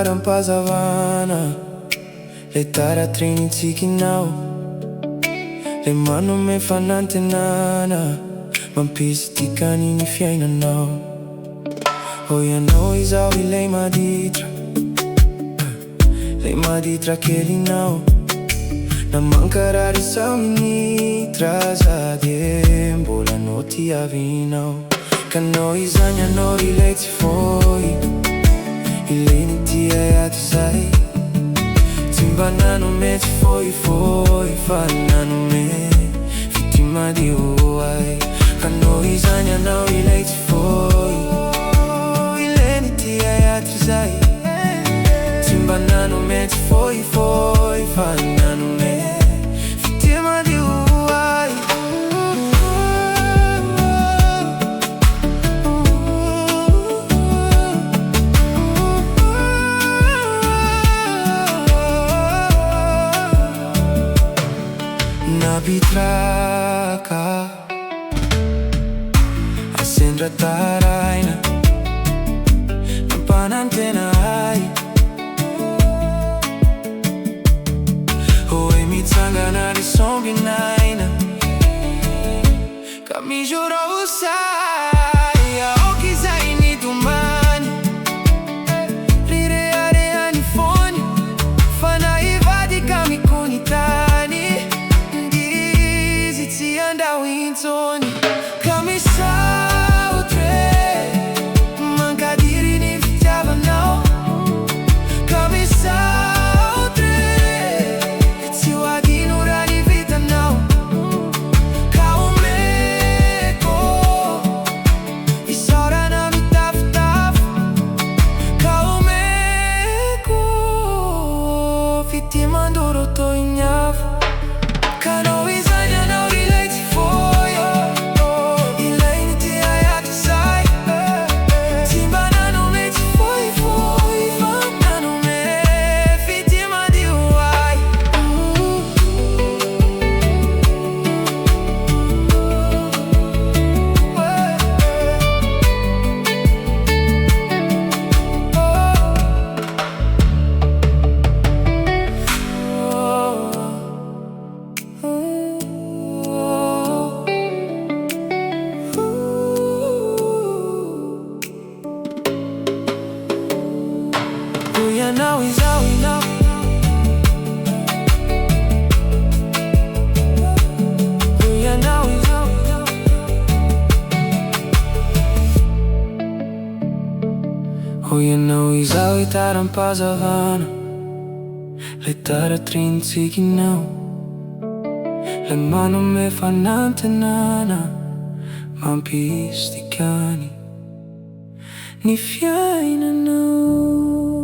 taram-pazavana le tara-trinitsikinao, le manome fanantenana mampisy dikany ny fiainanao. Hoy ianao izao ilay maditra, le maditra kelinao, na mankarary sao minitra sady mbola anao tiavinao. Kanao izany anao ilay tsy foy, ilay nitia ato zay, tsy mba nanome tsy foifoy fa nanome fity madio ay. Kanao izany anao ilay tsy foy, ilay nitia ato zay, tsy mba nanome tsy foifoy fa nanome fity madio ay. Napitraka asendra taraina nampanantena ay. Hoy mitsangana ry sombinaina ka mijoro usay aoky zay nitomany rireareany fony fa naivady kami konitany ndizy tsy andao intsony ka misautre mankadiry ny fitiavanao ka misautre tsy hoadino raha ny vitanao ka omeko isaorana mitafotafo ka omeko fity mandoro toy niavo. Kanao izany anao ilay tsy foy, ilay nitia ato zay, tsy mba nanome tsy foifoy fa nanome fity madio ay. Hoy ianao izao inao, hoy ianao izao inao. Hoy ianao izao itaram-pazavana le tara-trinitsikinao, le manome fanantenana mampisy dikany ny fiainanao.